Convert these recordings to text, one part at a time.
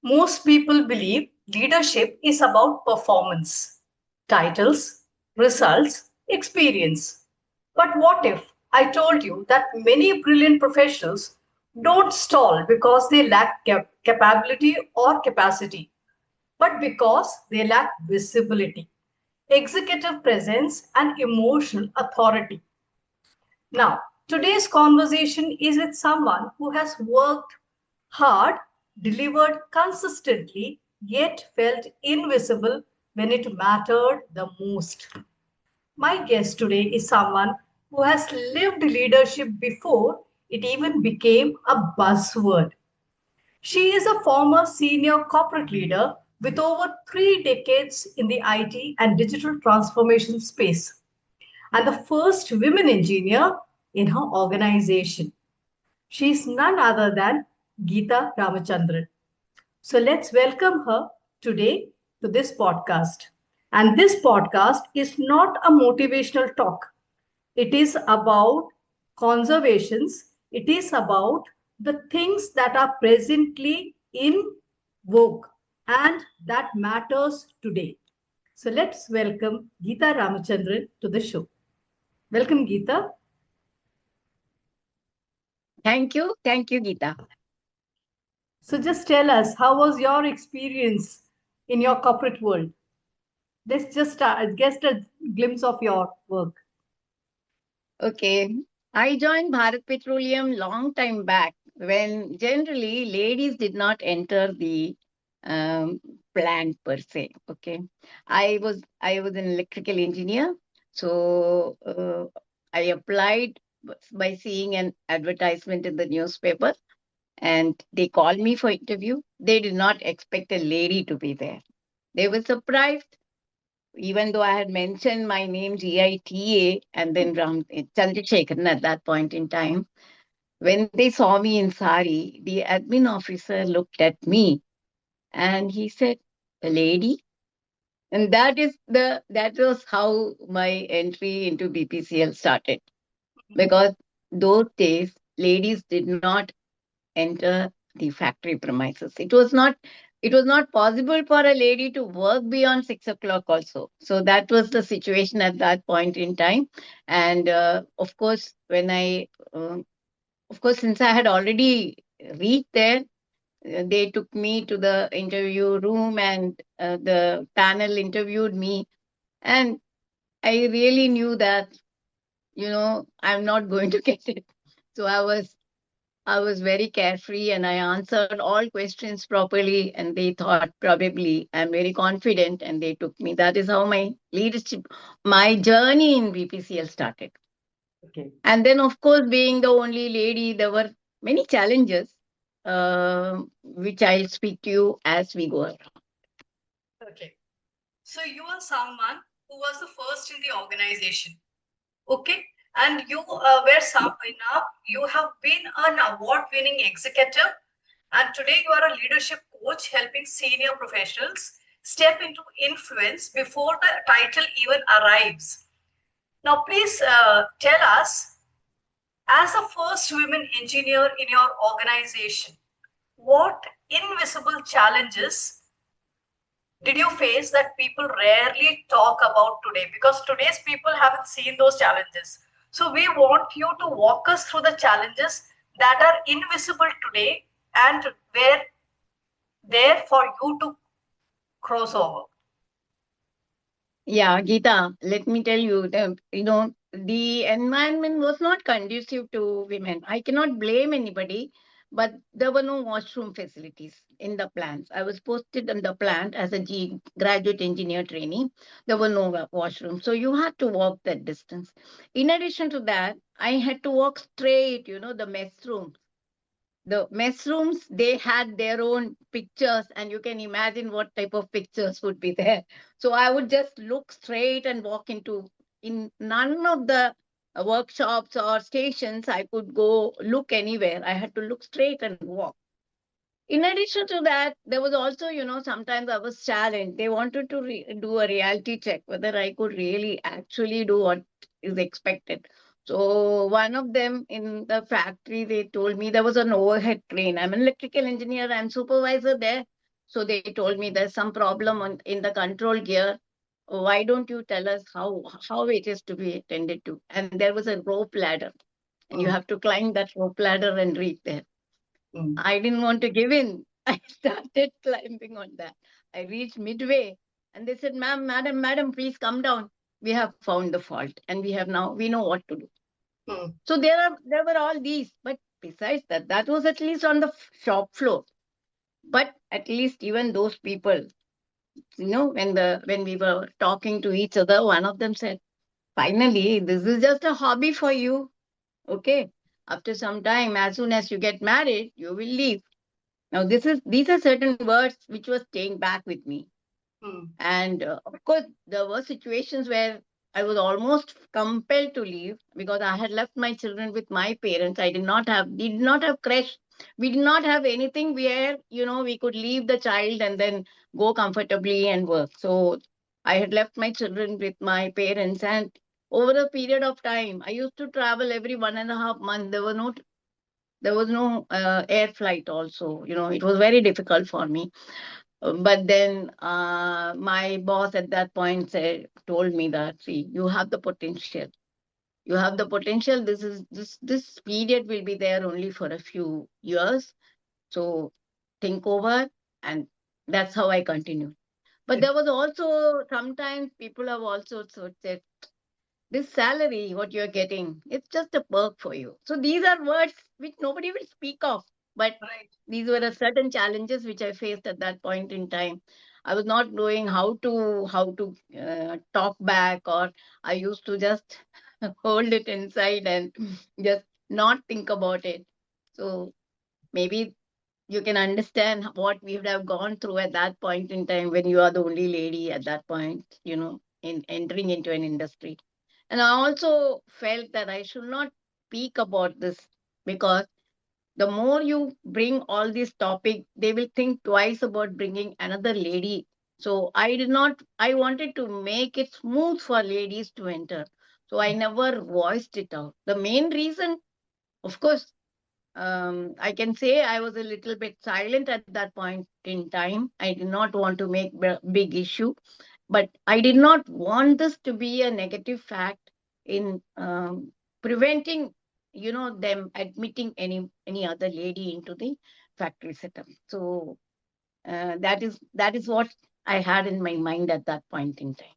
Most people believe leadership is about performance, titles, results, experience. But what if I told you that many brilliant professionals don't stall because they lack capability or capacity, but because they lack visibility, executive presence, and emotional authority? Now, today's conversation is with someone who has worked hard, delivered consistently, yet felt invisible when it mattered the most. My guest today is someone who has lived leadership before it even became a buzzword. She is a former senior corporate leader with over 3 decades in the IT and digital transformation space, and the first women engineer in her organization. She is none other than Geetha Ramachandran. So let's welcome her today to this podcast. And this podcast is not a motivational talk. It is about conservations. It is about the things that are presently in vogue and that matters today. So let's welcome Geetha Ramachandran to the show. Welcome, Geetha. Thank you, Geeta. So just tell us, how was your experience in your corporate world? Let's just get a glimpse of your work. Okay, I joined Bharat Petroleum long time back when generally ladies did not enter the um, plant per se. Okay, I was an electrical engineer, so I applied by seeing an advertisement in the newspaper, and they called me for interview. They did not expect a lady to be there. They were surprised even though I had mentioned my name Gita and then Chandrasekharan at that point in time, when they saw me in sari, the admin officer looked at me and he said, "A lady?" And that was how my entry into BPCL started. Because those days ladies did not enter the factory premises. It was not possible for a lady to work beyond 6 o'clock also. So that was the situation at that point in time. And of course, since I had already reached there, they took me to the interview room and the panel interviewed me. And I really knew that, I'm not going to get it. So I was very carefree and I answered all questions properly, and they thought probably I'm very confident and they took me. That is how my journey in BPCL started. Okay. And then, of course, being the only lady, there were many challenges, which I'll speak to you as we go along. Okay. So you are someone who was the first in the organization. Okay. And you were some now you have been an award-winning executive, and today you are a leadership coach helping senior professionals step into influence before the title even arrives. Now, please tell us, as a first women engineer in your organization, what invisible challenges did you face that people rarely talk about today? Because today's people haven't seen those challenges. So we want you to walk us through the challenges that are invisible today and were there for you to cross over. Yeah, Geeta, let me tell you, the environment was not conducive to women. I cannot blame anybody, but there were no washroom facilities in the plants. I was posted in the plant as a graduate engineer trainee. There were no washrooms. So you had to walk that distance. In addition to that, I had to walk straight, the mess room. The mess rooms, they had their own pictures, and you can imagine what type of pictures would be there. So I would just look straight and walk in none of the workshops or stations I could go look anywhere. I had to look straight and walk. In addition to that, there was also, sometimes I was challenged. They wanted to do a reality check whether I could really actually do what is expected. So one of them in the factory, they told me there was an overhead crane. I'm an electrical engineer, I'm supervisor there. So they told me there's some problem in the control gear. Why don't you tell us how it is to be attended to? And there was a rope ladder, and you Mm, have to climb that rope ladder and reach there. mm, I didn't want to give in. I started climbing on that. I reached midway, and they said, "Ma'am, madam, please come down. We have found the fault, and we know what to do." mm, So there were all these, but besides that, that was at least on the shop floor. But at least even those people, when we were talking to each other, one of them said, "Finally, this is just a hobby for you. Okay. After some time, as soon as you get married, you will leave." Now, these are certain words which were staying back with me. mm. And of course, there were situations where I was almost compelled to leave because I had left my children with my parents. I did not have creche. We did not have anything where, we could leave the child and then go comfortably and work. So I had left my children with my parents. And over a period of time, I used to travel every 1.5 months. There was no air flight also. It was very difficult for me. But then my boss at that point told me that, see, you have the potential. You have the potential. This period will be there only for a few years. So think over, and that's how I continued. But there was also sometimes people have also sort of said, this salary, what you're getting, it's just a perk for you. So these are words which nobody will speak of. But Right. these were a certain challenges which I faced at that point in time. I was not knowing how to talk back, or I used to just hold it inside and just not think about it. So maybe you can understand what we would have gone through at that point in time when you are the only lady at that point, in entering into an industry. And I also felt that I should not speak about this because the more you bring all these topics, they will think twice about bringing another lady. So I wanted to make it smooth for ladies to enter. So I never voiced it out. The main reason, of course, I can say I was a little bit silent at that point in time. I did not want to make big issue, but I did not want this to be a negative fact in preventing, them admitting any other lady into the factory setup. So that is what I had in my mind at that point in time.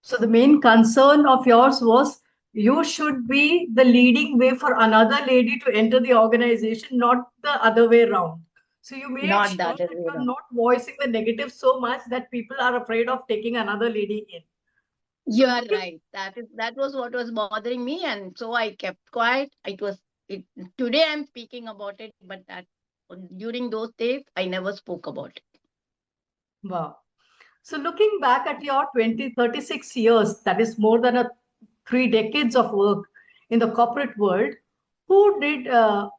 So the main concern of yours was you should be the leading way for another lady to enter the organization, not the other way around. So you made Not the sure other that way you're around. not voicing the negative so much that people are afraid of taking another lady in. So You are looking, right. That was what was bothering me, and so I kept quiet. It today I'm speaking about it, but that during those days I never spoke about it. wow. So looking back at your 36 years, that is more than 3 decades of work in the corporate world, who did uh,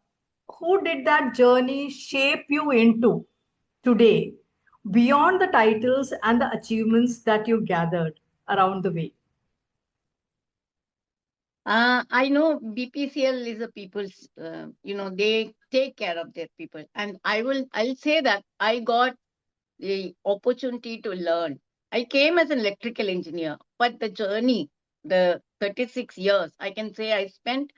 who did that journey shape you into today, beyond the titles and the achievements that you gathered around the way? I know BPCL is a people's, they take care of their people, and I'll say that I got the opportunity to learn. I came as an electrical engineer, but the journey, the 36 years, I can say I spent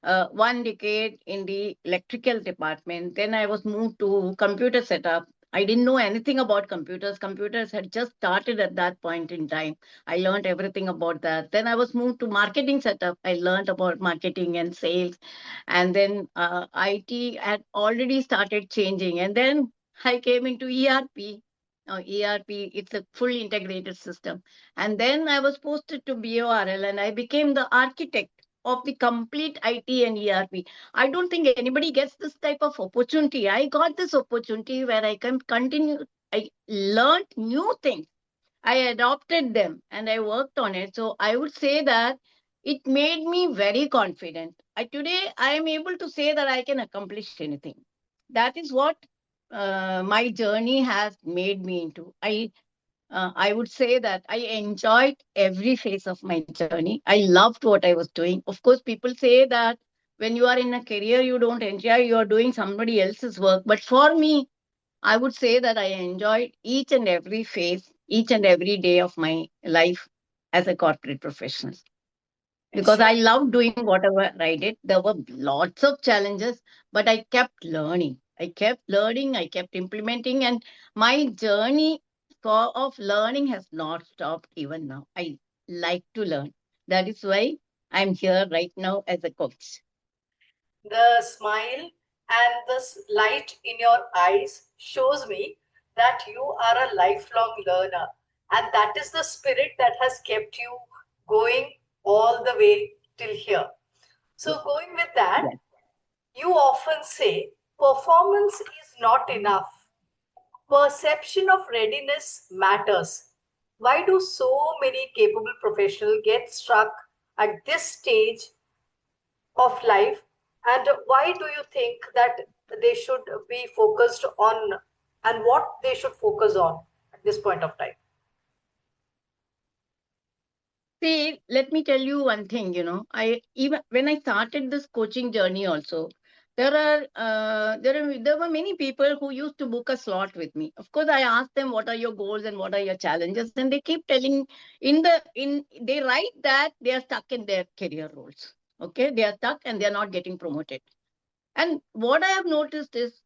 1 decade in the electrical department. Then I was moved to computer setup. I didn't know anything about computers. Computers had just started at that point in time. I learned everything about that. Then I was moved to marketing setup. I learned about marketing and sales. And then IT had already started changing. And then I came into ERP. Now, ERP, it's a fully integrated system. And then I was posted to BORL and I became the architect of the complete IT and ERP. I don't think anybody gets this type of opportunity. I got this opportunity where I can continue. I learned new things. I adopted them and I worked on it. So I would say that it made me very confident. Today I am able to say that I can accomplish anything. That is what my journey has made me into. I would say that I enjoyed every phase of my journey. I loved what I was doing. Of course, people say that when you are in a career you don't enjoy, you are doing somebody else's work. But for me, I would say that I enjoyed each and every phase, each and every day of my life as a corporate professional, because I Excellent. loved doing whatever I did. There were lots of challenges, but I kept learning. I kept implementing, and my journey of learning has not stopped even now. I like to learn. That is why I'm here right now as a coach. The smile and the light in your eyes shows me that you are a lifelong learner, and that is the spirit that has kept you going all the way till here. So, going with that, Yes. you often say performance is not enough. Perception of readiness matters. Why do so many capable professionals get stuck at this stage of life, and why do you think that they should be focused on, and what they should focus on at this point of time? See, let me tell you one thing, I even when I started this coaching journey also, there were many people who used to book a slot with me. Of course, I asked them what are your goals and what are your challenges, and they keep telling in they write that they are stuck in their career roles. Okay, they are stuck and they are not getting promoted. And what I have noticed is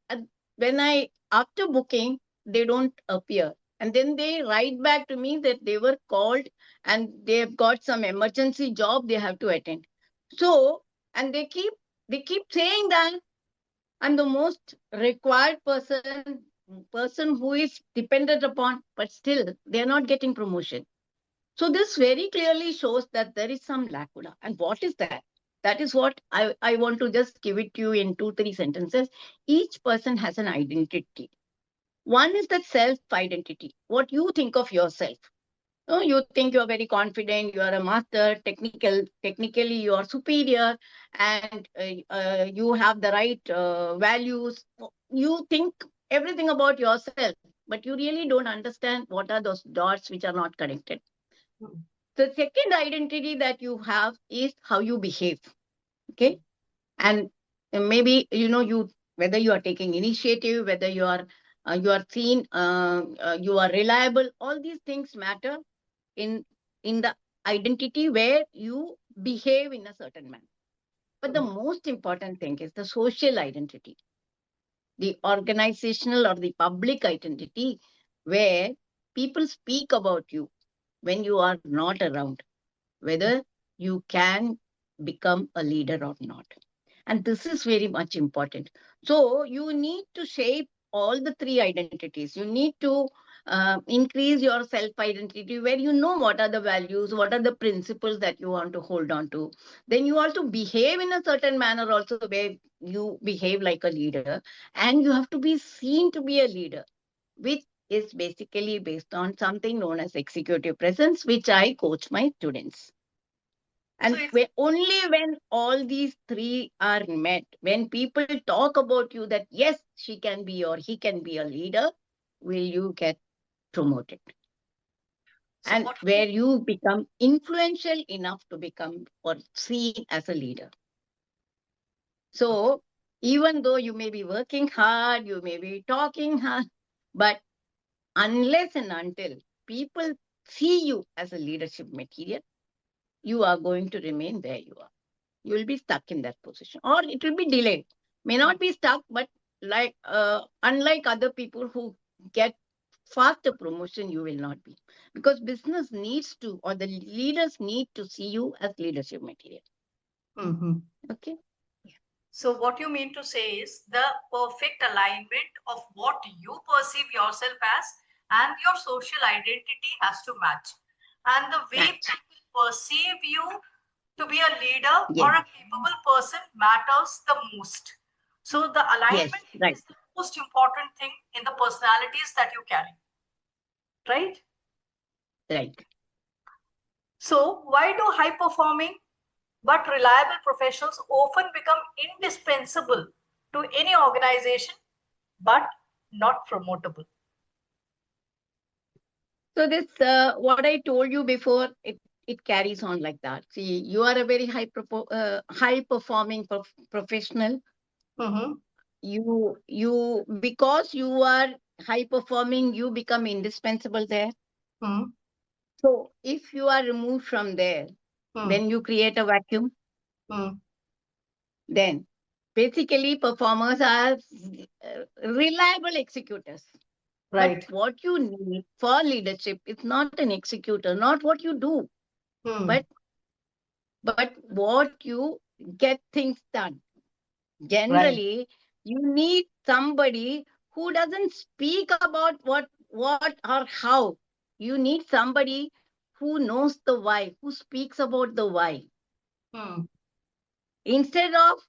when I, after booking, they don't appear. And then they write back to me that they were called and they've got some emergency job they have to attend. So, and they keep saying that I'm the most required person who is dependent upon, but still they are not getting promotion. So this very clearly shows that there is some lacuna. And what is that? That is what I want to just give it to you in two, three sentences. Each person has an identity. One is the self identity. What you think of yourself. No, you think you are very confident, you are a master, technically you are superior, and you have the right values. You think everything about yourself, but you really don't understand what are those dots which are not connected. The second identity that you have is how you behave. Okay. And maybe, you, whether you are taking initiative, whether you are seen, you are reliable, all these things matter in the identity where you behave in a certain manner. But the most important thing is the social identity, the organizational or the public identity, where people speak about you when you are not around, whether you can become a leader or not. And this is very much important. So you need to shape all the three identities. You need to increase your self identity, where you know what are the values, what are the principles that you want to hold on to. Then you also behave in a certain manner, also where you behave like a leader, and you have to be seen to be a leader, which is basically based on something known as executive presence, which I coach my students. So And it's only when all these three are met, when people talk about you that yes, she can be or he can be a leader, will you get promoted. so And what where you become influential enough to become or seen as a leader. So even though you may be working hard, you may be talking hard, but unless and until people see you as a leadership material, you are going to remain where you are. You will be stuck in that position, or it will be delayed. May not be stuck, but like unlike other people who get faster promotion, you will not be, because business needs to, or the leaders need to see you as leadership material. Mhm. Okay. So what you mean to say is the perfect alignment of what you perceive yourself as and your social identity has to match. And the way Match. people perceive you to be a leader or Yes. a capable person matters the most. So the Yes. alignment Right. is the most important thing in the personalities that you carry, right? Right. So why do high performing but reliable professionals often become indispensable to any organization but not promotable? So this, what I told you before, it carries on like that. See, you are a very high performing professional. Mm-hmm. You because you are high performing, you become indispensable there. Hmm. So if you are removed from there, Hmm. then you create a vacuum. Hmm. Then basically performers are reliable executors. But Right. what you need for leadership is not an executor, not what you do, Hmm. but what you get things done. Right. Generally, you need somebody who doesn't speak about what or how. You need somebody who knows the why, who speaks about the why. Hmm. Instead of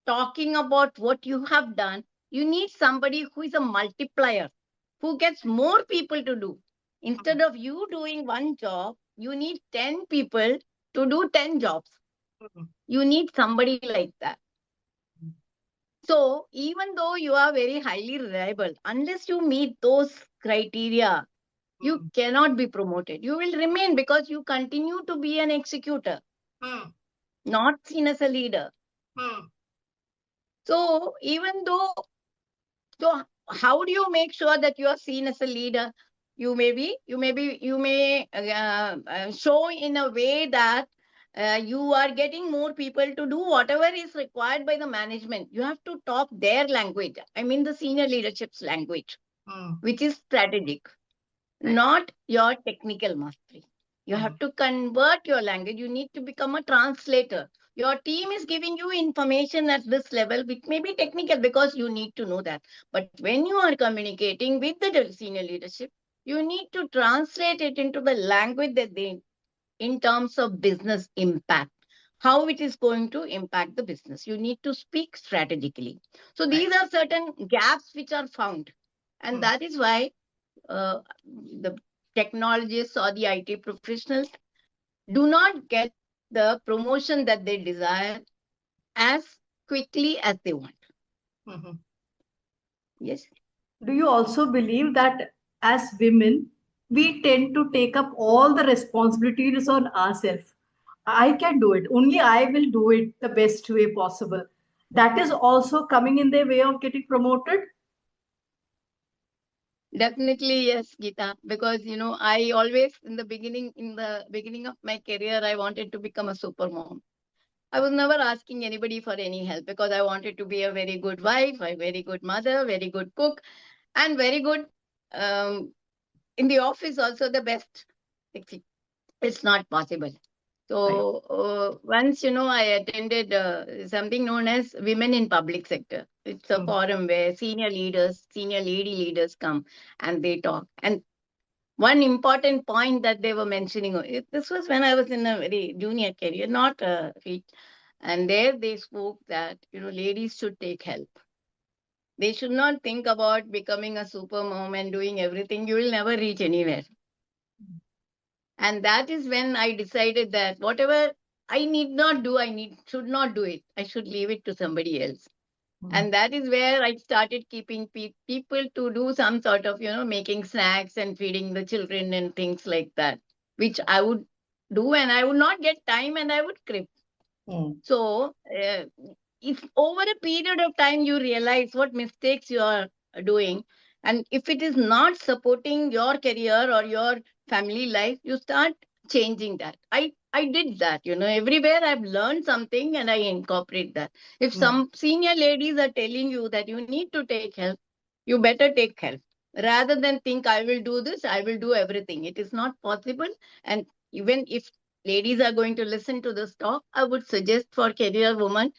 talking about what you have done, you need somebody who is a multiplier, who gets more people to do. Hmm. Instead of you doing one job, you need 10 people to do 10 jobs. Hmm. You need somebody like that. So, even though you are very highly reliable, unless you meet those criteria, you Hmm. cannot be promoted. You will remain because you continue to be an executor, Hmm. not seen as a leader. Hmm. So, even though, so how do you make sure that you are seen as a leader? You may show in a way that you are getting more people to do whatever is required by the management. You have to talk their language. I mean, the senior leadership's language, Hmm. which is strategic, Right. not your technical mastery. You Hmm. have to convert your language. You need to become a translator. Your team is giving you information at this level, which may be technical because you need to know that. But when you are communicating with the senior leadership, you need to translate it into the language that they, in terms of business impact, how it is going to impact the business. You need to speak strategically. So Right. these are certain gaps which are found. And Hmm. that is why the technologists or the IT professionals do not get the promotion that they desire as quickly as they want. Hmm. Yes, Do you also believe that as women, we tend to take up all the responsibilities on ourselves? I can do it. Only I will do it the best way possible. That is also coming in their way of getting promoted. definitely yes, Geeta. Because I always in the beginning of my career, I wanted to become a super mom. I was never asking anybody for any help because I wanted to be a very good wife, a very good mother, very good cook, and very good um, in the office also the best. It's not possible. Right. So once I attended something known as Women in Public Sector. It's a Hmm. forum where senior leaders, senior lady leaders come and they talk. And one important point that they were mentioning, this was when I was in a very junior career, not and there they spoke that ladies should take help. They should not think about becoming a super mom and doing everything. You will never reach anywhere. And that is when I decided that whatever I need not do, should not do it. I should leave it to somebody else. Hmm. And that is where I started keeping people to do some sort of making snacks and feeding the children and things like that, which I would do, and I would not get time, and I would crib. Hmm. So if over a period of time you realize what mistakes you are doing, and if it is not supporting your career or your family life, you start changing that. I did that. Everywhere I've learned something and I incorporate that. If Hmm. some senior ladies are telling you that you need to take help, you better take help rather than think I will do this, I will do everything. It is not possible. And even if ladies are going to listen to this talk, I would suggest for career women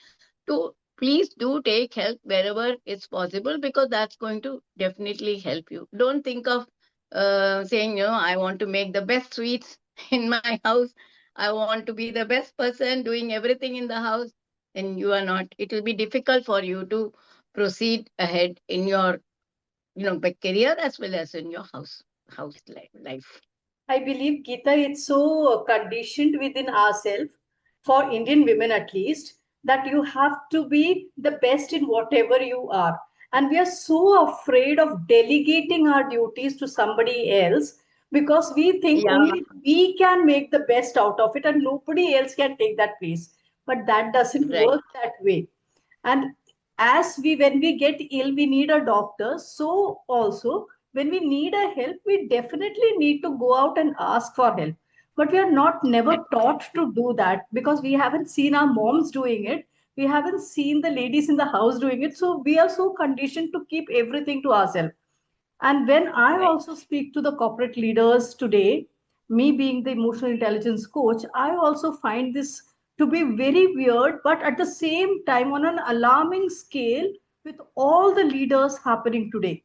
to please do take help wherever it's possible, because that's going to definitely help you. Don't think of saying, I want to make the best sweets in my house. I want to be the best person doing everything in the house. And you are not. It will be difficult for you to proceed ahead in your, career as well as in your house life. I believe, Geeta, it's so conditioned within ourselves, for Indian women at least, that you have to be the best in whatever you are. And we are so afraid of delegating our duties to somebody else because we think Yeah, only we can make the best out of it and nobody else can take that place. But that doesn't right. work that way. And as when we get ill, we need a doctor. So also when we need a help, we definitely need to go out and ask for help. But we are not never taught to do that because we haven't seen our moms doing it. We haven't seen the ladies in the house doing it. So we are so conditioned to keep everything to ourselves. And when I Right. also speak to the corporate leaders today, me being the emotional intelligence coach, I also find this to be very weird, but at the same time, on an alarming scale, with all the leaders happening today.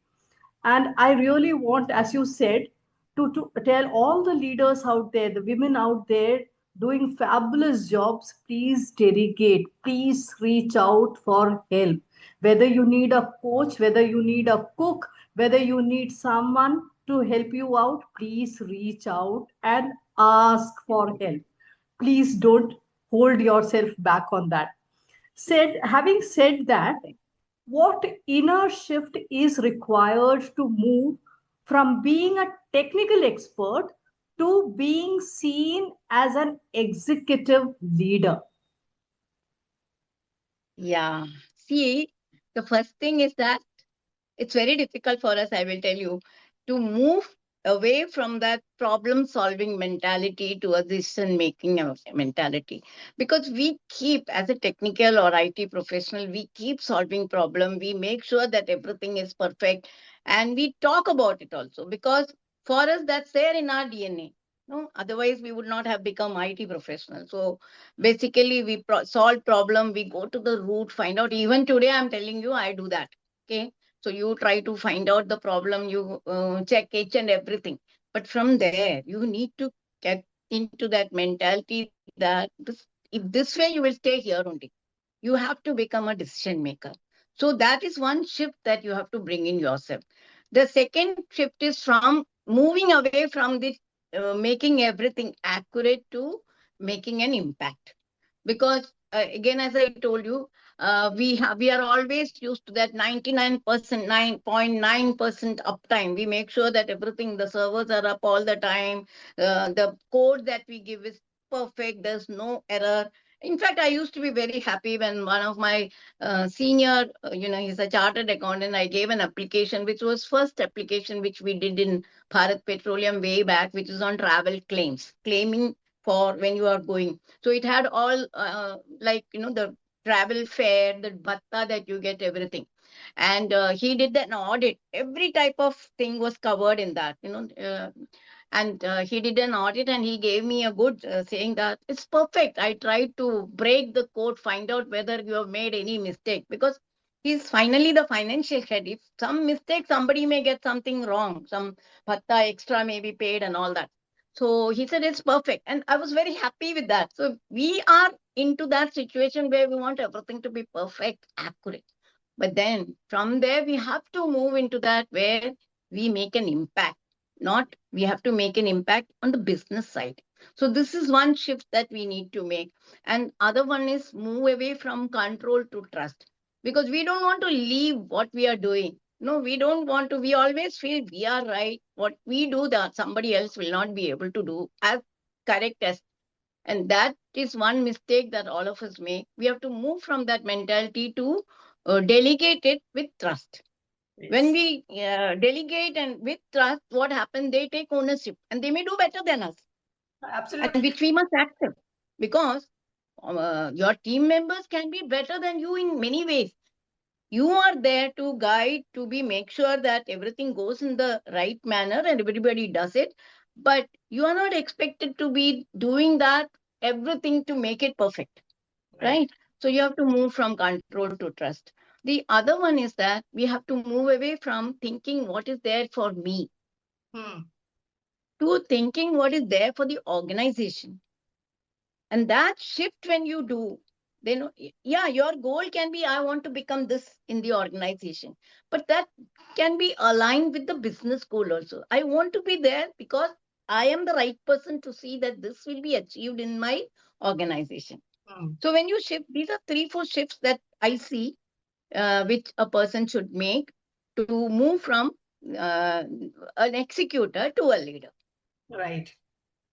And I really want, as you said, to tell all the leaders out there, the women out there doing fabulous jobs, please delegate, please reach out for help. Whether you need a coach, whether you need a cook, whether you need someone to help you out, please reach out and ask for help. Please don't hold yourself back on that. Having said that, what inner shift is required to move from being a technical expert to being seen as an executive leader? Yeah. See, the first thing is that it's very difficult for us, I will tell you, to move away from that problem solving mentality to a decision making mentality, because we keep, as a technical or IT professional, we keep solving problem, we make sure that everything is perfect, and we talk about it also, because for us that's there in our DNA. No, otherwise we would not have become IT professional. So basically we solve problem, we go to the root, find out. Even today I'm telling you, I do that. Okay, so you try to find out the problem, you check each and everything. But from there, you need to get into that mentality that if this way you will stay here only. You have to become a decision maker. So that is one shift that you have to bring in yourself. The second shift is from moving away from this making everything accurate to making an impact. Because again, as I told you, we are always used to that 99%, 9.9% uptime. We make sure that everything, the servers are up all the time, the code that we give is perfect, there's no error. In fact, I used to be very happy when one of my senior, he's a chartered accountant, I gave an application, which was first application which we did in Bharat Petroleum way back, which is on travel claims, claiming for when you are going. So it had all the travel fare, the bhatta that you get, everything. And he did an audit. Every type of thing was covered in that, and he did an audit and he gave me a good saying that it's perfect. I tried to break the code, find out whether you have made any mistake, because he's finally the financial head. If some mistake, somebody may get something wrong, some bhatta extra may be paid and all that. So he said it's perfect. And I was very happy with that. So we are into that situation where we want everything to be perfect, accurate. But then from there, we have to move into that where we make an impact. Not we have to make an impact on the business side. So this is one shift that we need to make. And other one is move away from control to trust. Because we don't want to leave what we are doing. No, we don't want to. We always feel we are right. What we do that somebody else will not be able to do as correct as. And that is one mistake that all of us make. We have to move from that mentality to delegate it with trust. When Yes, we delegate and with trust, what happens? They take ownership and they may do better than us, and absolutely. which we must accept, because your team members can be better than you in many ways. You are there to guide, to be make sure that everything goes in the right manner and everybody does it. But you are not expected to be doing that everything to make it perfect, Right. right? So you have to move from control to trust. The other one is that we have to move away from thinking what is there for me Hmm. to thinking what is there for the organization. And that shift, when you do, then yeah, your goal can be, I want to become this in the organization. But that can be aligned with the business goal also. I want to be there because I am the right person to see that this will be achieved in my organization. Hmm. So when you shift, these are three, four shifts that I see which a person should make to move from uh, an executor to a leader. Right.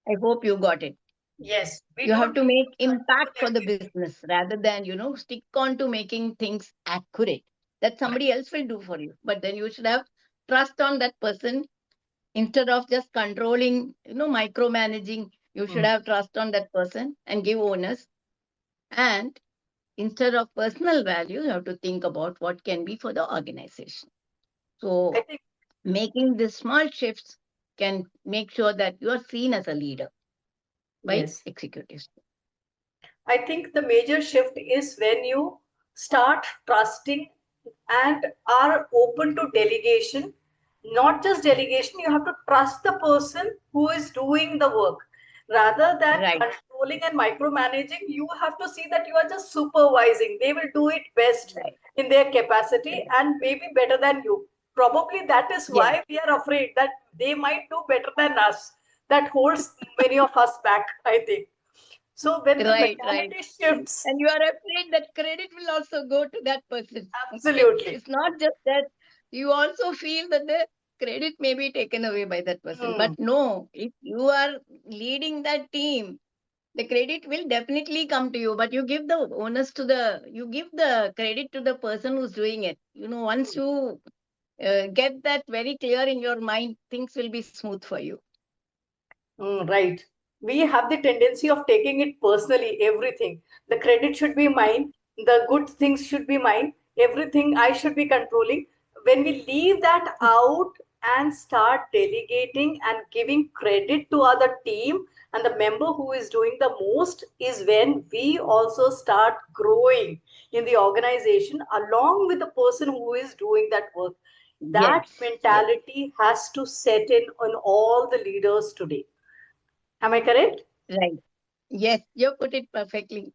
I hope you got it. Yes, we You have don't to need make to impact control for the everything. business rather than, stick on to making things accurate that Right. somebody else will do for you. But then you should have trust on that person instead of just controlling, micromanaging. You should Mm. have trust on that person and give onus. And instead of personal value, you have to think about what can be for the organization. I So think making these small shifts can make sure that you are seen as a leader by yes. executives. I think the major shift is when you start trusting and are open to delegation. Not just delegation, you have to trust the person who is doing the work. Rather than Right, controlling and micromanaging, you have to see that you are just supervising. They will do it best right, in their capacity right. and maybe better than you. Probably that is Yes, why we are afraid that they might do better than us. That holds many of us back, I think. So when the right, right. mentality shifts, And you are afraid that credit will also go to that person. Okay. absolutely. It's not just that you also feel that the credit may be taken away by that person. But Hmm. no, if you are leading that team, the credit will definitely come to you. But you give the onus to you give the credit to the person who's doing it. Once you get that very clear in your mind, things will be smooth for you. Right. We have the tendency of taking it personally, everything. The credit should be mine, the good things should be mine, everything I should be controlling. When we leave that out and start delegating and giving credit to other team and the member who is doing the most is when we also start growing in the organization along with the person who is doing that work. That Yes, yes, mentality has to set in on all the leaders today. Am I correct? right. Yes, you put it perfectly.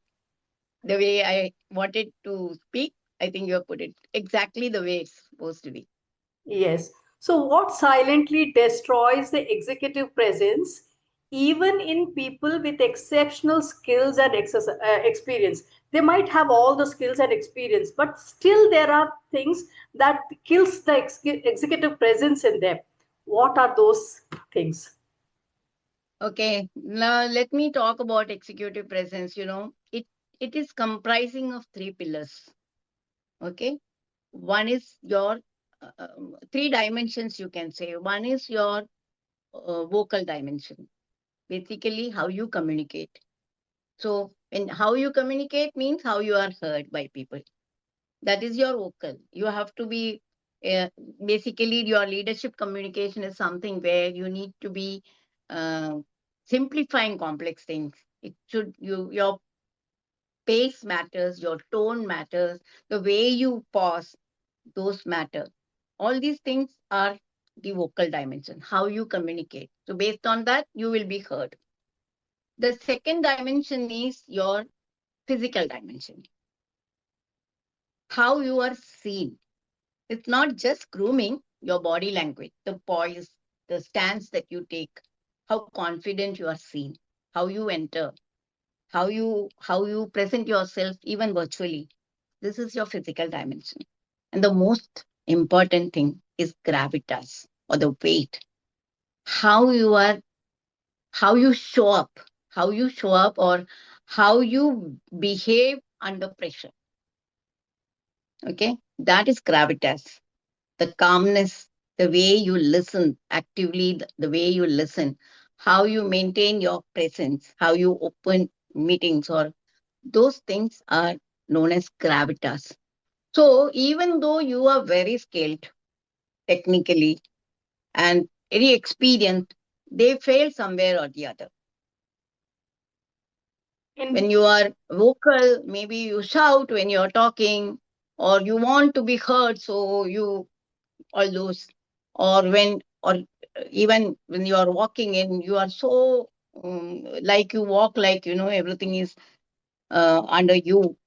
The way I wanted to speak, I think you have put it exactly the way it's supposed to be. Yes. So, what silently destroys the executive presence, even in people with exceptional skills and experience? They might have all the skills and experience, but still there are things that kills the executive presence in them. What are those things? Okay, now let me talk about executive presence. It is comprising of three pillars. Okay, one is your three dimensions, you can say. One is your vocal dimension, basically how you communicate. So, and how you communicate means how you are heard by people. That is your vocal. You have to be uh, basically your leadership communication is something where you need to be uh, simplifying complex things. It should your pace matters, your tone matters, the way you pause, those matter. All these things are the vocal dimension, how you communicate. So based on that, you will be heard. The second dimension is your physical dimension, how you are seen. It's not just grooming, your body language, the poise, the stance that you take, how confident you are seen, how you enter, how you present yourself even virtually. This is your physical dimension. And the most important thing is gravitas or the weight. How you are, how you show up, how you show up or how you behave under pressure. Okay. That is gravitas, the calmness, the way you listen actively, the way you listen, how you maintain your presence, how you open meetings, or those things are known as gravitas. So even though you are very skilled technically and very experienced, they fail somewhere or the other. In When you are vocal, maybe you shout when you're talking, or you want to be heard, so you all those, or even when you are walking in, you are so like you walk like everything is under you,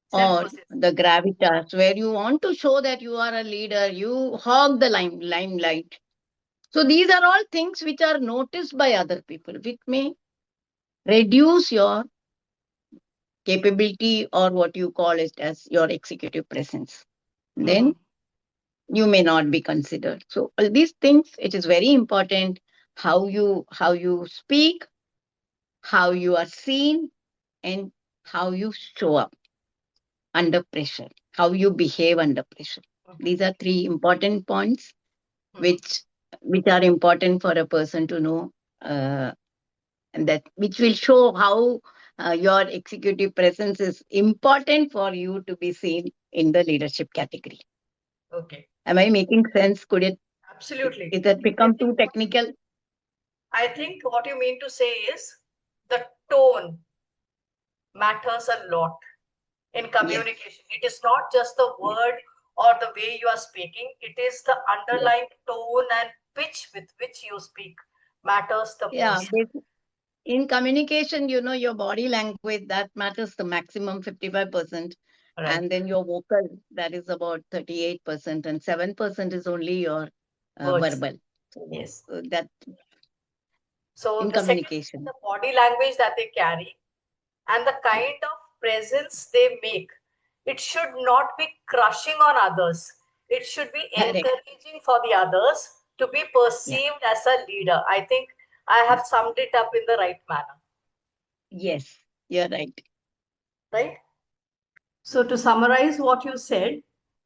self or possessed. the gravitas where you want to show that you are a leader, you hog the limelight. So these are all things which are noticed by other people, which may reduce your capability or what you call it as your executive presence. Then Mhm. you may not be considered. So all these things, it is very important how you speak, how you are seen, and how you show up under pressure, how you behave under pressure. These are three important points Mhm. which which are important for a person to know, uh, and that which will show how your executive presence is important for you to be seen in the leadership category. Okay. Am I making sense? Could it, Absolutely. is that I become think too technical? what you mean to say is the tone matters a lot in Yes, communication. It is not just the yes, word or the way you are speaking, it is the yes. underlying tone and pitch with which you speak matters the Yeah, most. in communication, your body language that matters the maximum 55%, Right. and then your vocal, that is about 38%, and 7% is only your Words. verbal. So Yes. that So in the second thing is communication. the body language that they carry and the Yeah, kind of presence they make. It should not be crushing on others. It should be correct. encouraging for the others to be Yeah, perceived as a leader. I think I yeah. have summed it up in the right manner, Yes, you're right. right? So, to summarize what you said,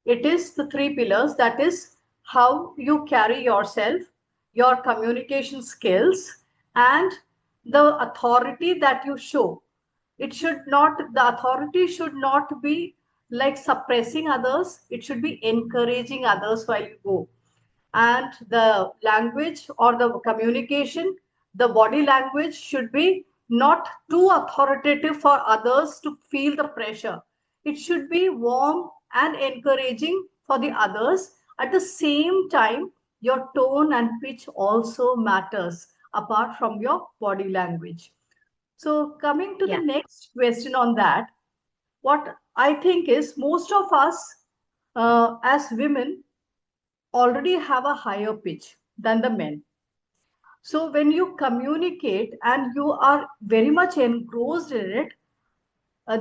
it is the three pillars, that is, how you carry yourself, your communication skills, and the authority that you show. The authority should not be like suppressing others, it should be encouraging others while you go. And the language or the communication, the body language should be not too authoritative for others to feel the pressure. It should be warm and encouraging for the others. At the same time, your tone and pitch also matters apart from your body language. So, coming to the Yeah. next question on that, what I think is most of us as women already have a higher pitch than the men. So when you communicate and you are very much engrossed in it,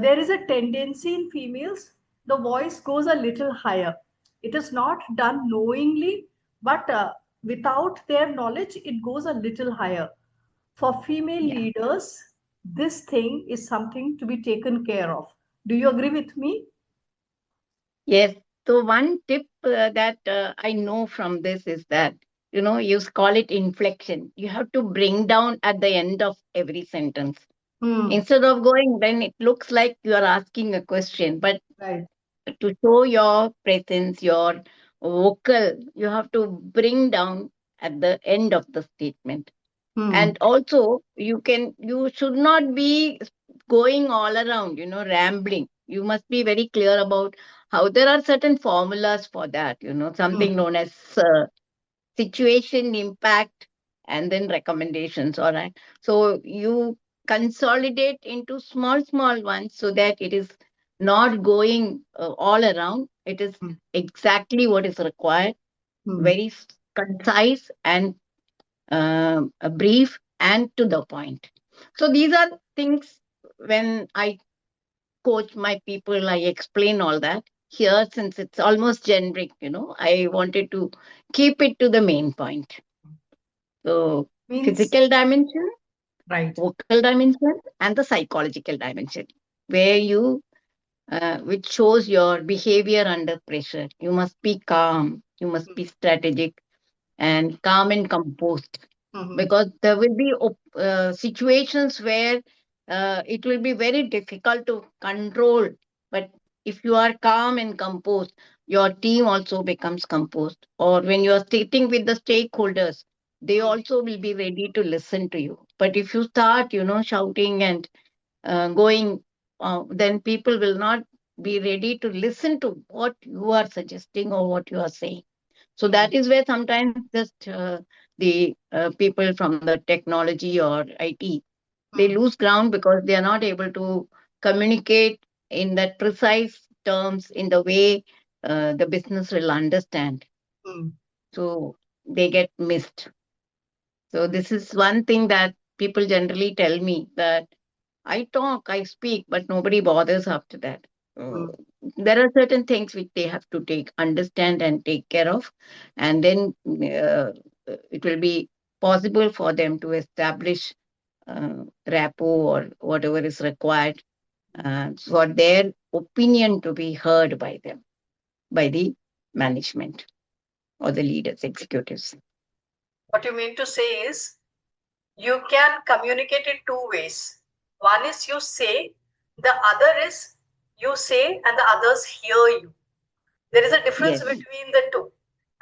there is a tendency in females, the voice goes a little higher. It is not done knowingly, but without their knowledge, it goes a little higher. For female Yeah. leaders, this thing is something to be taken care of. Do you agree with me? Yes. So one tip that I know from this is that, you call it inflection. You have to bring down at the end of every sentence. Hmm. Instead of going, then it looks like you are asking a question. But Right. to show your presence, your vocal, you have to bring down at the end of the statement. Hmm. And also, you should not be going all around, rambling. You must be very clear about how there are certain formulas for that, something Hmm. known as situation, impact, and then recommendations. All right. So you consolidate into small, small ones so that it is not going all around. It is Hmm. exactly what is required, Hmm. very concise and brief and to the point. So these are things when I coach my people, I explain all that. Here, since it's almost generic, I wanted to keep it to the main point. So, Means, physical dimension, right. vocal dimension, and the psychological dimension, where which shows your behavior under pressure. You must be calm, you must be strategic, and calm and composed, Mhm. because there will be situations where it will be very difficult to control. But if you are calm and composed, your team also becomes composed. Or when you are sitting with the stakeholders, they Mm, also will be ready to listen to you. But if you start, shouting and going, then people will not be ready to listen to what you are suggesting or what you are saying. So mm, that is where sometimes just the people from the technology or IT, they mm, lose ground because they are not able to communicate in that precise terms in the way the business will understand. mm, So they get missed. So this is one thing that people generally tell me, that I talk, I speak, but nobody bothers after that. Uh, mm, there are certain things which they have to understand and take care of, and then it will be possible for them to establish rapport or whatever is required for their opinion to be heard by them, by the management or the leaders, executives. What you mean to say is you can communicate in two ways. One is you say, the other is you say and the others hear you. There is a difference Yes, between the two.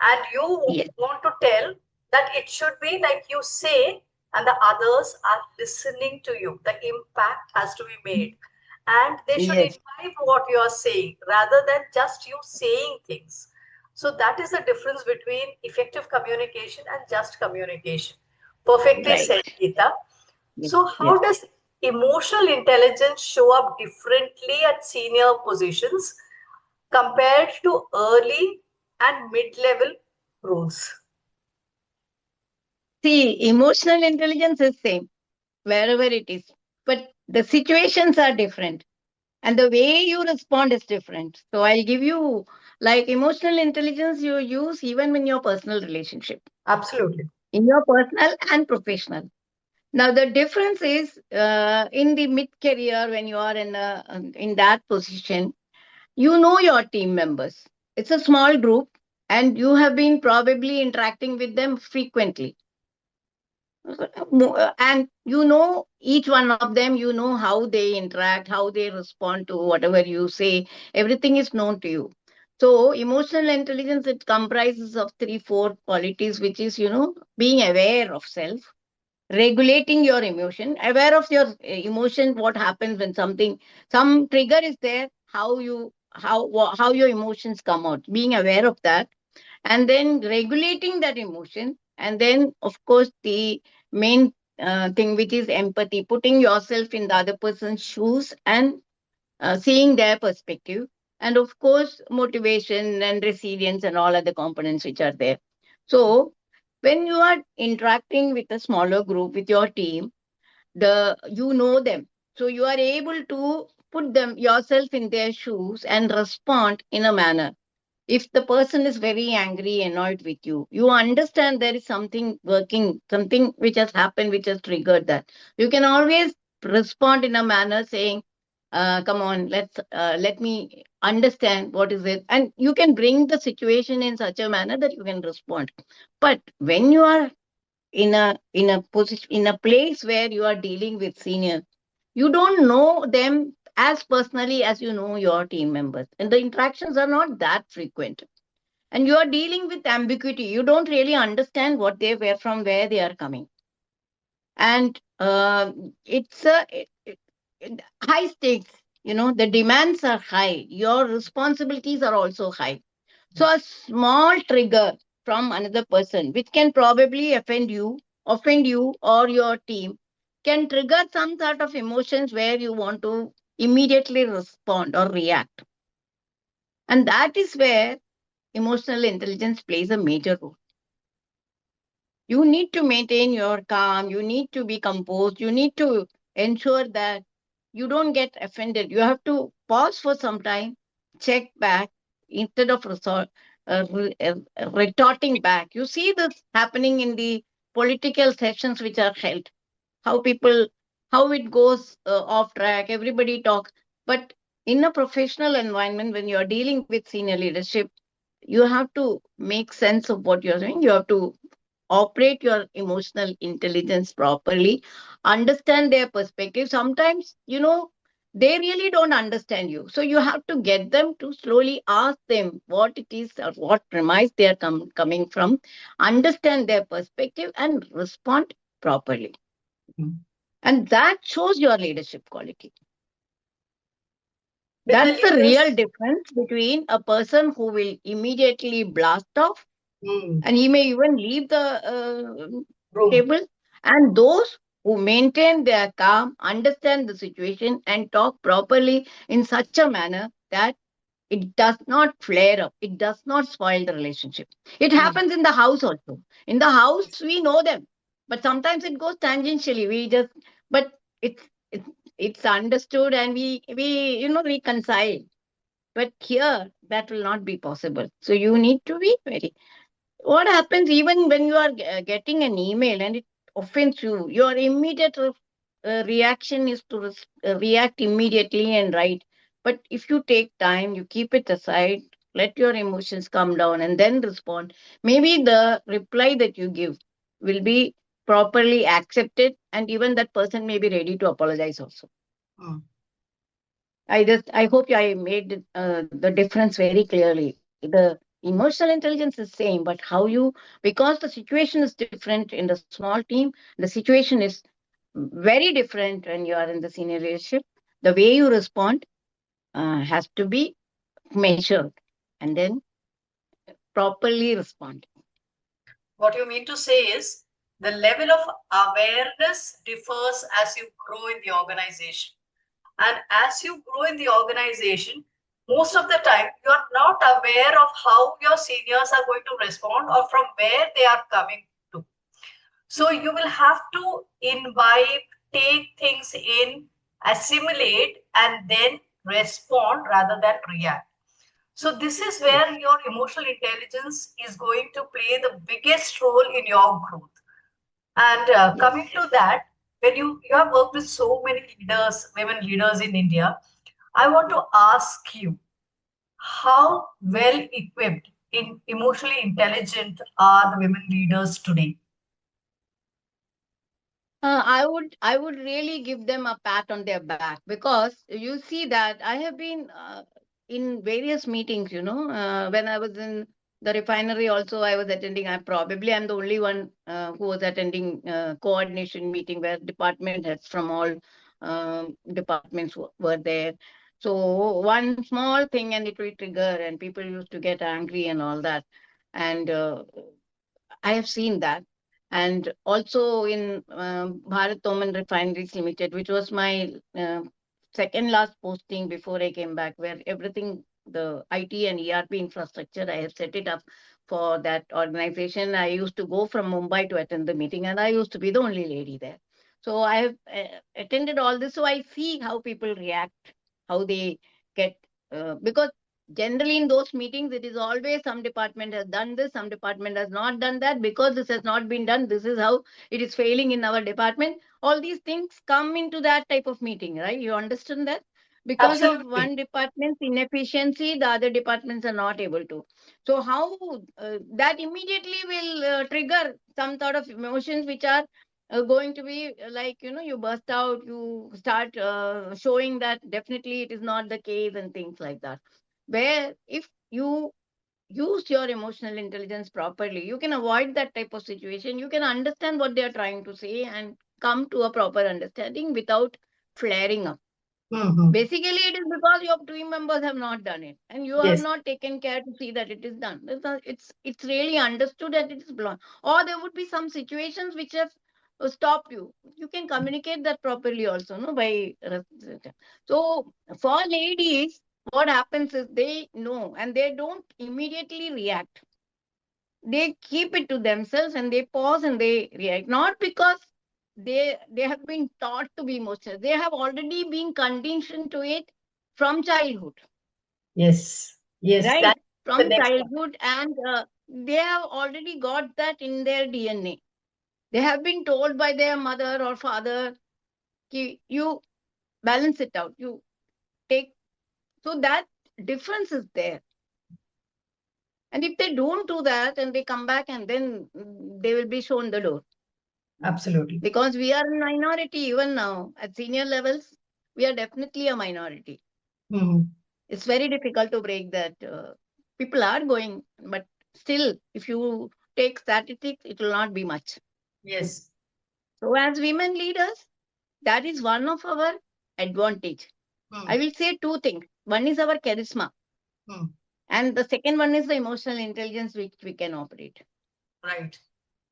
And you yes, want to tell that it should be like you say, and the others are listening to you. The impact has to be made. And they should yes, imbibe what you are saying rather than just you saying things. So that is the difference between effective communication and just communication. Perfectly right. said, Geeta. Yes, So, yes. how does emotional intelligence show up differently at senior positions compared to early and mid-level roles? See, emotional intelligence is same wherever it is, but the situations are different and the way you respond is different. So I'll give you like emotional intelligence you use even in your personal relationship, Absolutely. in your personal and professional. Now the difference is in the mid career when you are in that position, you know your team members. It's a small group and you have been probably interacting with them frequently, and you know each one of them, you know how they interact, how they respond to whatever you say. Everything is known to you. So emotional intelligence, it comprises of three four qualities, which is, being aware of self, regulating your emotion, aware of your emotion, what happens when some trigger is there, how your emotions come out, being aware of that, and then regulating that emotion, and then of course the main thing, which is empathy, putting yourself in the other person's shoes and seeing their perspective, and of course motivation and resilience and all other components which are there. So when you are interacting with a smaller group, with your team, you know them, so you are able to put them yourself in their shoes and respond in a manner. If the person is very angry, annoyed with you, you understand there is something working, something which has happened, which has triggered that. You can always respond in a manner saying, come on, let me understand what is it. And you can bring the situation in such a manner that you can respond. But when you are in a position, in a place where you are dealing with senior, you don't know them as personally as you know your team members, and the interactions are not that frequent, and you are dealing with ambiguity. You don't really understand what they were, from where they are coming, and it's high stakes. The demands are high, your responsibilities are also high. So a small trigger from another person, which can probably offend you or your team, can trigger some sort of emotions where you want to immediately respond or react. And that is where emotional intelligence plays a major role. You need to maintain your calm, you need to be composed, you need to ensure that you don't get offended. You have to pause for some time, check back instead of retorting back. You see this happening in the political sessions which are held, how people, how it goes off track, everybody talk. But in a professional environment, when you are dealing with senior leadership, you have to make sense of what you're doing. You have to operate your emotional intelligence properly, understand their perspective. Sometimes, they really don't understand you. So you have to get them to slowly ask them what it is or what premise they are coming from, understand their perspective, and respond properly. Mm. And that shows your leadership quality. With the That's the real leaders, difference between a person who will immediately blast off, mm, and he may even leave the room. table, and those who maintain their calm, understand the situation, and talk properly in such a manner that it does not flare up, it does not spoil the relationship. It Mm. happens in the house also. In the house we know them, but sometimes it goes tangentially, but it's it's understood, and we reconcile. But here that will not be possible, so you need to be very. What happens even when you are getting an email and it offends you, your immediate reaction is to react immediately and right. But if you take time, you keep it aside, let your emotions come down and then respond, maybe the reply that you give will be properly accepted, and even that person may be ready to apologize also. Mm. I hope I made the difference very clearly. The emotional intelligence is same, but how you, because the situation is different in the small team, the situation is very different when you are in the senior leadership. The way you respond has to be measured and then properly respond. What you mean to say is the level of awareness differs as you grow in the organization. And as you grow in the organization, most of the time you are not aware of how your seniors are going to respond or from where they are coming to. So you will have to imbibe, take things in, assimilate, and then respond rather than react. So this is where Yes. your emotional intelligence is going to play the biggest role in your growth. And coming Yes. to that, when you have worked with so many leaders, women leaders in India, I want to ask you, how well equipped in emotionally intelligent are the women leaders today? I would really give them a pat on their back, because you see that I have been in various meetings. When I was in the refinery, also I was attending. I'm the only one who was attending coordination meeting where department heads from all departments were there. So one small thing and it will trigger, and people used to get angry and all that. And I have seen that. And also in Bharat Oman Refineries Limited, which was my second last posting before I came back, where everything, the IT and ERP infrastructure, I have set it up for that organization. I used to go from Mumbai to attend the meeting, and I used to be the only lady there. So I have attended all this. So I see how people react, how they get, because generally in those meetings it is always some department has done this, some department has not done that. Because this has not been done, this is how it is failing in our department. All these things come into that type of meeting, right? You understand that because of Absolutely. one department's inefficiency, the other departments are not able to. So how that immediately will trigger some sort of emotions which are going to be like, you burst out, you start showing that definitely it is not the case and things like that. Where if you use your emotional intelligence properly, you can avoid that type of situation. You can understand what they are trying to say and come to a proper understanding without flaring up. Mhm. Basically, it is because your team members have not done it, and you have Yes, not taken care to see that it is done. It's really understood that it is blown, or there would be some situations which have stopped you. You can communicate that properly also, no, by so for ladies, what happens is they know and they don't immediately react. They keep it to themselves and they pause and they react, not because they have been taught to be emotional. They have already been conditioned to it from childhood, yes, yes. right? That's the From next one. childhood, and they have already got that in their DNA. They have been told by their mother or father, "Ki, you balance it out, you take." So that difference is there. And if they don't do that and they come back, and then they will be shown the door. Absolutely. Because we are in minority even now at senior levels. We are definitely a minority. Mhm. It's very difficult to break that. People are going, but still, if you take statistics, it will not be much. Yes. So as women leaders, that is one of our advantage. I Mm. will say two things. One is our charisma, Mm. and the second one is the emotional intelligence which we can operate. Right.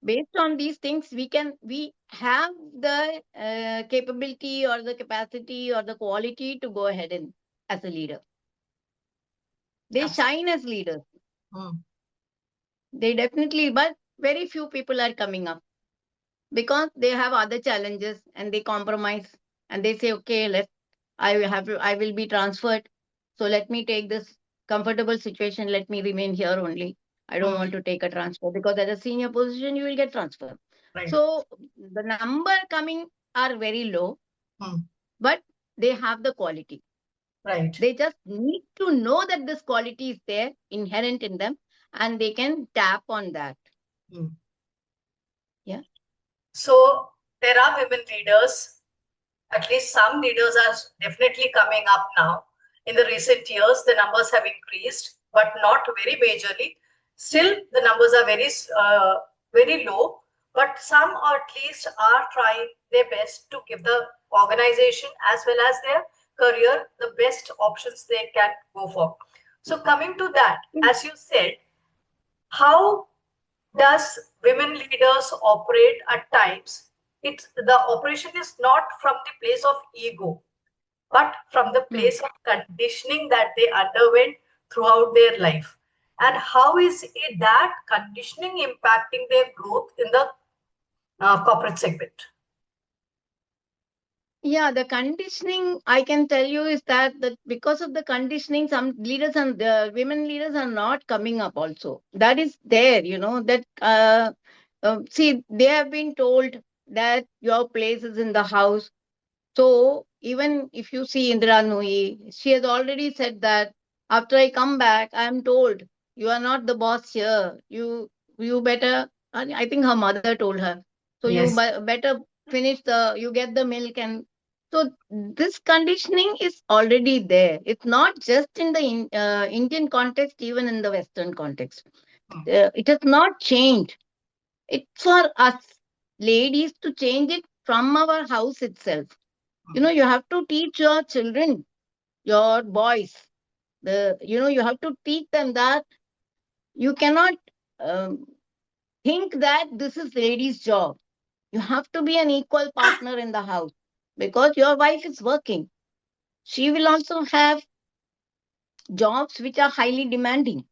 Based on these things, we have the capability or the capacity or the quality to go ahead and as a leader. They Absolutely. shine as leaders. Mm. They definitely, but very few people are coming up because they have other challenges and they compromise, and they say, okay, I will be transferred, so let me take this comfortable situation, let me remain here only. I don't Mm. want to take a transfer, because at a senior position you will get transferred. Right. So the number coming are very low, but they have the quality. Right. They just need to know that this quality is there, inherent in them, and they can tap on that. Yeah. So there are women leaders, at least some leaders are definitely coming up now. In the recent years, the numbers have increased, but not very majorly. Still, the numbers are very low, but some or at least are trying their best to give the organization as well as their career the best options they can go for. So coming to that, as you said, how does women leaders operate at times? It's the operation is not from the place of ego, but from the place of conditioning that they underwent throughout their life. And how is it that conditioning impacting their growth in the corporate segment? Yeah, the conditioning I can tell you is that because of the conditioning, some leaders and the women leaders are not coming up also. That is there, that see, they have been told that your place is in the house. So even if you see Indira Nooyi, she has already said that after I come back, I am told you are not the boss here. You better. I think her mother told her. So you Yes. better finish you get the milk, and so this conditioning is already there. It's not just in the Indian context, even in the Western context. It has not changed. It's for us ladies to change it from our house itself. You have to teach your children, your boys, you have to teach them that you cannot um, think that this is ladies' job. You have to be an equal partner in the house because your wife is working. She will also have jobs which are highly demanding.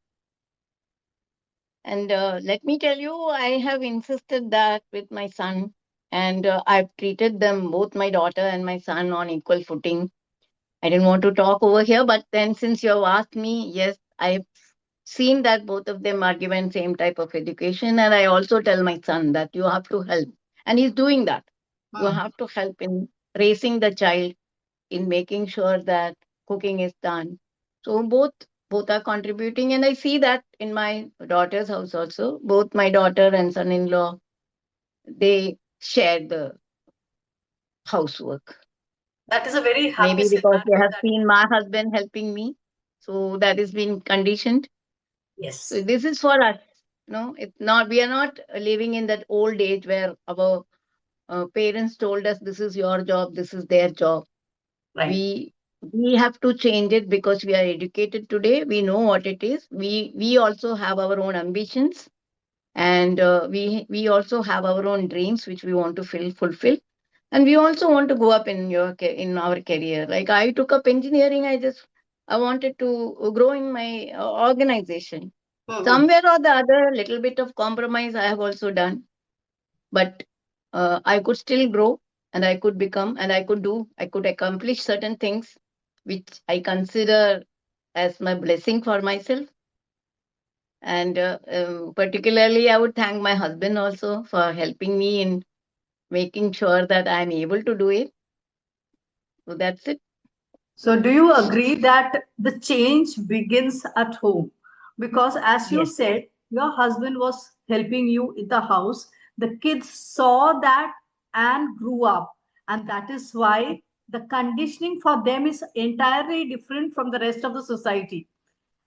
And let me tell you, I have insisted that with my son, and I've treated them, both my daughter and my son, on equal footing. I didn't want to talk over here, but then since you have asked me, yes, I've seen that both of them are given same type of education, and I also tell my son that you have to help, and he's doing that. You have to help in raising the child, in making sure that cooking is done. So both are contributing, and I see that in my daughter's house also. Both my daughter and son-in-law, they share the housework. That is a very happy Maybe because they scenario have that, seen my husband helping me. So that has been conditioned. So yes, this is for us. It's not, we are not living in that old age where our parents told us this is your job, this is their job. right. We have to change it because we are educated today. We know what it is. We also have our own ambitions, and we also have our own dreams which we want to fulfill, and we also want to go up in our career. Like I took up engineering. I wanted to grow in my organization. Somewhere or the other, little bit of compromise I have also done, but I could still grow, and I could become, and I could accomplish certain things which I consider as my blessing for myself. And particularly, I would thank my husband also for helping me in making sure that I'm able to do it. So that's it. So, do you agree that the change begins at home? Because, as you Yes. said, your husband was helping you in the house. The kids saw that and grew up. And that is why the conditioning for them is entirely different from the rest of the society.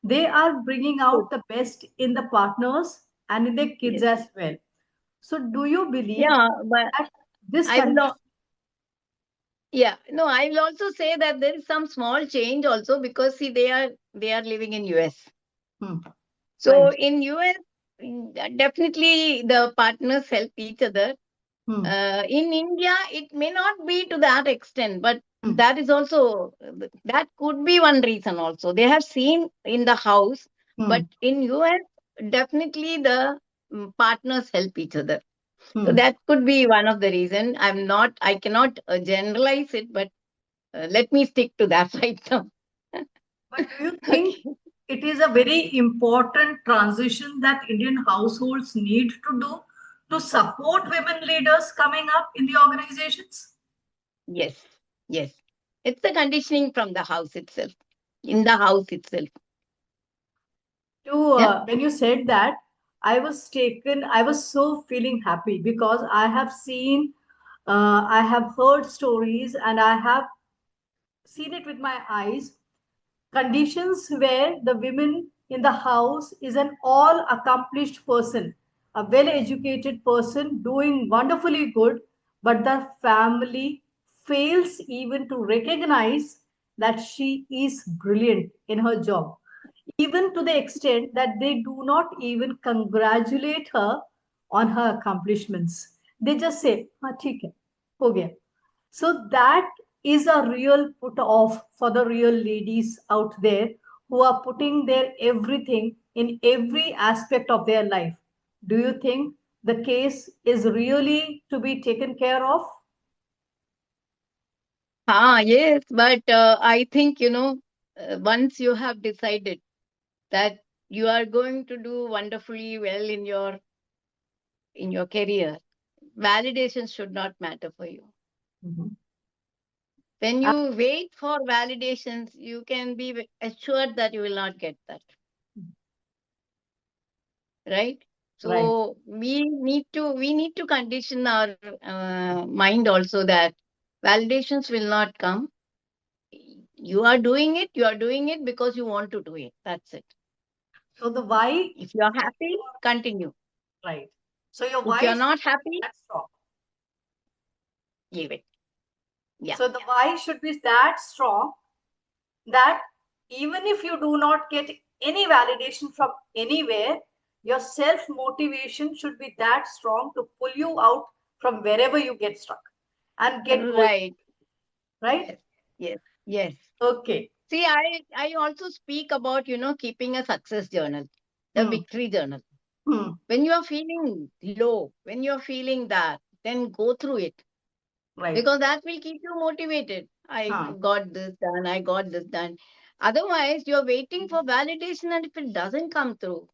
They are bringing Good. out the best in the partners and in their kids Yes. as well. So, do you believe Yeah, but that this I will. condition? Yeah, no, I will also say that there is some small change also because see they are living in US. Hmm, So right. in US, definitely the partners help each other. Hmm, In India, it may not be to that extent, but hmm, that is also that could be one reason also. They have seen in the house, hmm, but in US, definitely the partners help each other. So hmm. that could be one of the reason. I cannot generalize it, but let me stick to that right now. But do you think Okay. it is a very important transition that Indian households need to do to support women leaders coming up in the organizations? Yes. Yes. It's the conditioning from the house itself, in the house itself. Yeah. When you said that, I was taken, I was so feeling happy because I have seen, I have heard stories, and I have seen it with my eyes, conditions where the women in the house is an all accomplished person, a well educated person doing wonderfully good, but the family fails even to recognize that she is brilliant in her job, even to the extent that they do not even congratulate her on her accomplishments. They just say, "हाँ ठीक है, हो गया." So that is a real put off for the real ladies out there who are putting their everything in every aspect of their life. Do you think the case is really to be taken care of? Yes, but I think, once you have decided that you are going to do wonderfully well in your career, validation should not matter for you. Mhm. When you wait for validations, you can be assured that you will not get that, right? Right. So we need to condition our mind also that validations will not come. You are doing it because you want to do it. That's it. So the why If you are should be happy, continue. right. So your If why you are should not be happy, that strong. leave it. Yeah. So the why should be that strong that even if you do not get any validation from anywhere, your self motivation should be that strong to pull you out from wherever you get stuck and get going, Right. right? Yes. Yes. Yes. Okay. See, I also speak about, keeping a success journal, the Hmm. victory journal. Hmm. When you are feeling low, when you are feeling that, then go through it, Right. because that will keep you motivated. I Huh. got this done. I got this done. Otherwise, you're waiting for validation, and if it doesn't come through,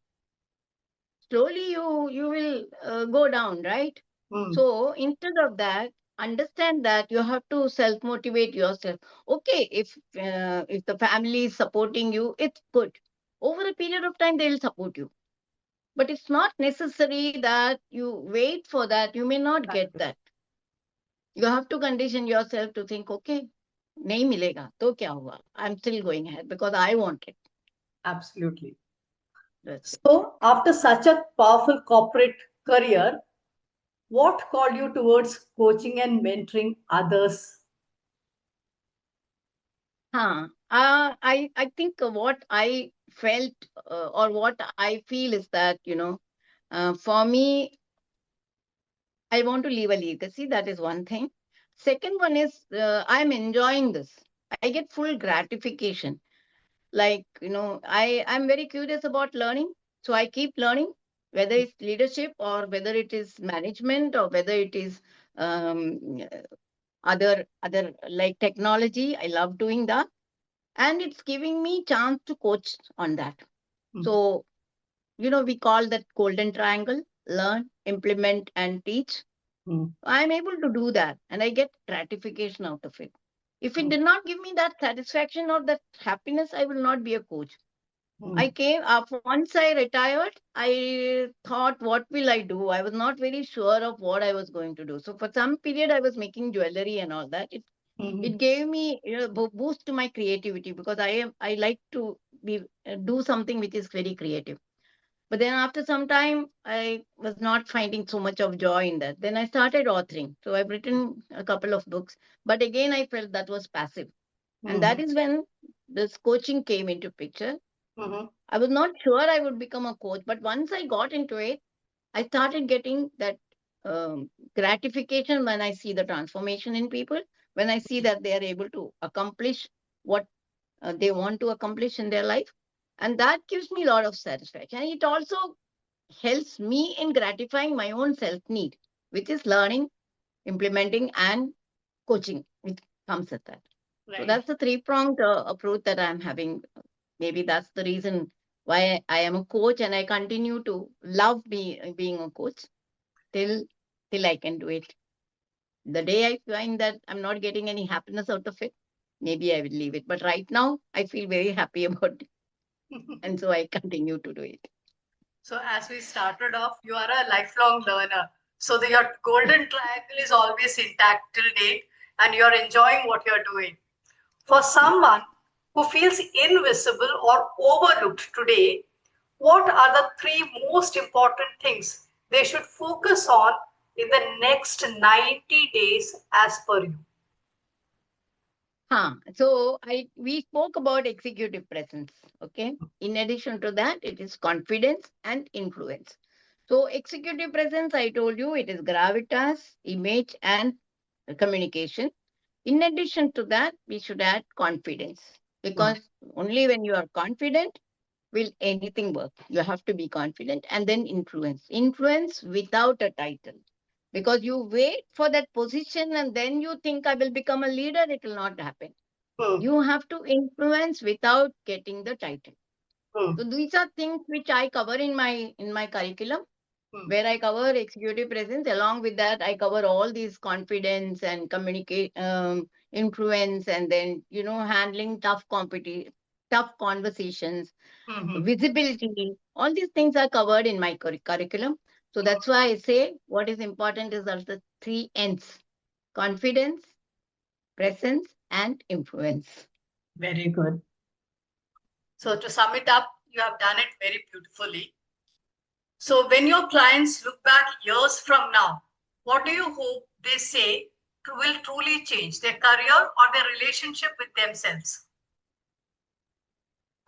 slowly you will go down, right? Hmm. So instead of that, understand that you have to self motivate yourself. Okay, if the family is supporting you, it's good. Over a period of time, they will support you, but it's not necessary that you wait for that. You may not get that. You have to condition yourself to think, okay, नहीं मिलेगा तो क्या हुआ, I'm still going ahead because I want it. Absolutely. That's it. So, after such a powerful corporate career, what called you towards coaching and mentoring others? I think what I felt or what I feel is that, for me, I want to leave a legacy. That is one thing. Second one is I'm enjoying this. I get full gratification. Like, I'm very curious about learning. So I keep learning, whether it's leadership or whether it is management or whether it is um, other like technology. I love doing that. And it's giving me chance to coach on that. Hmm. So, we call that golden triangle: learn, implement, and teach. Hmm. I'm able to do that and I get gratification out of it. If it Hmm. did not give me that satisfaction or that happiness, I will not be a coach. Hmm. I came up once I retired. I thought, what will I do? I was not very sure of what I was going to do. So for some period, I was making jewelry and all that. Hmm. It gave me boost to my creativity, because I like to be do something which is very creative. But then after some time, I was not finding so much of joy in that. Then I started authoring. So I've written a couple of books. But again, I felt that was passive. And that Hmm. is when this coaching came into picture. Hmm. I was not sure I would become a coach. But once I got into it, I started getting that gratification when I see the transformation in people, when I see that they are able to accomplish what they want to accomplish in their life. And that gives me a lot of satisfaction. And it also helps me in gratifying my own self need, which is learning, implementing, and coaching, which comes with that. So Right. that's the three-pronged approach that I'm having. Maybe that's the reason why I am a coach, and I continue to love being a coach till till I can do it. The day I find that I'm not getting any happiness out of it, maybe I will leave it. But right now, I feel very happy about it. And so I continue to do it. So as we started off, you are a lifelong learner. So your golden triangle is always intact till date, and you're enjoying what you're doing. For someone who feels invisible or overlooked today, what are the three most important things they should focus on in the next 90 days as per you? So we spoke about executive presence. Okay. In addition to that, it is confidence and influence. So executive presence, I told you, it is gravitas, image, and communication. In addition to that, we should add confidence, Hmm. because only when you are confident will anything work. You have to be confident. And then influence. Influence without a title. Because you wait for that position and then you think I will become a leader, it will not happen. Hmm. You have to influence without getting the title. Hmm. So these are things which I cover in my curriculum, Hmm. where I cover executive presence. Along with that, I cover all these confidence and communicate, influence, and then handling tough conversations, Hmm. Hmm. visibility. All these things are covered in my curriculum. So that's why I say what is important is also three N's: confidence, presence, and influence. Very good. So to sum it up, you have done it very beautifully. So when your clients look back years from now, what do you hope they say will truly change their career or their relationship with themselves?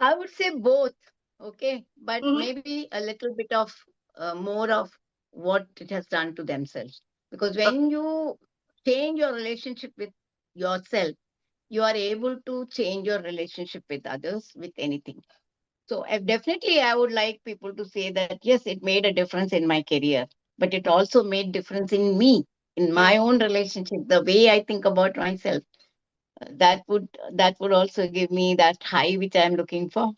I would say both, okay, but Hmm. maybe a little bit of more of what it has done to themselves. Because when you change your relationship with yourself, you are able to change your relationship with others, with anything. So definitely, I would like people to say that yes, it made a difference in my career, but it also made difference in me, in my own relationship, the way I think about myself. That would also give me that high which I'm looking for.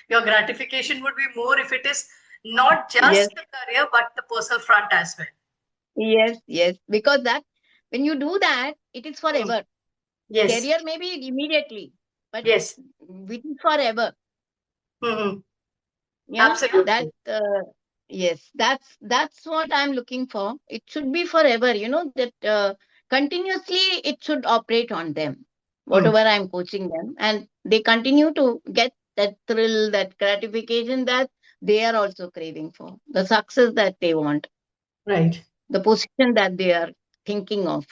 Your gratification would be more if it is not Yes, just the career but the personal front as well. yes, yes. Because that when you do that, it is Hmm. forever. Yes, Career maybe immediately, but yes. it is forever. Hmm. Yeah, that Absolutely. yes, that's what I'm looking for. It should be forever. That continuously it should operate on them, Hmm. whatever I'm coaching them, and they continue to get that thrill, that gratification that they are also craving for, the success that they want, Right. the position that they are thinking of,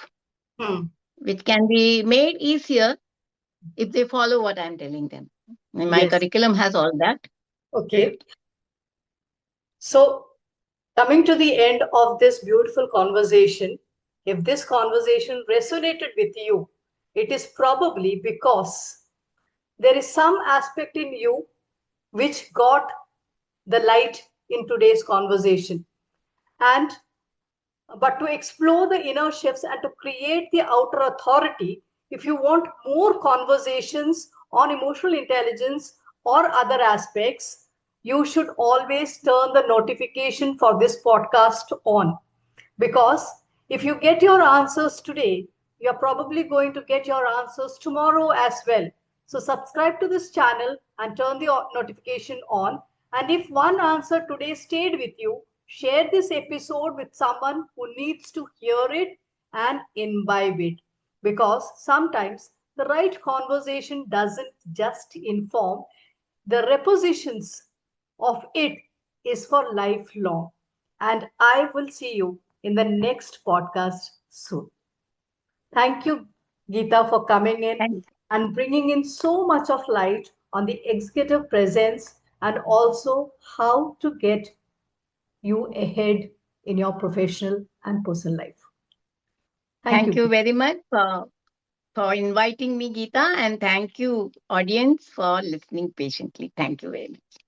Hmm. which can be made easier if they follow what I'm telling them. And my Yes. curriculum has all that. Okay. So, coming to the end of this beautiful conversation, if this conversation resonated with you, it is probably because there is some aspect in you which got the light in today's conversation. And but to explore the inner shifts and to create the outer authority, if you want more conversations on emotional intelligence or other aspects, you should always turn the notification for this podcast on. Because if you get your answers today, you're probably going to get your answers tomorrow as well. So subscribe to this channel and turn the notification on. And if one answer today stayed with you, share this episode with someone who needs to hear it and imbibe it. Because sometimes the right conversation doesn't just inform, the repositions of it is for lifelong. And I will see you in the next podcast soon. Thank you, Geeta, for coming in And and bringing in so much of light on the executive presence and also how to get you ahead in your professional and personal life. Thank thank you. you very much for inviting me, Geeta, and thank you, audience, for listening patiently. Thank you very much.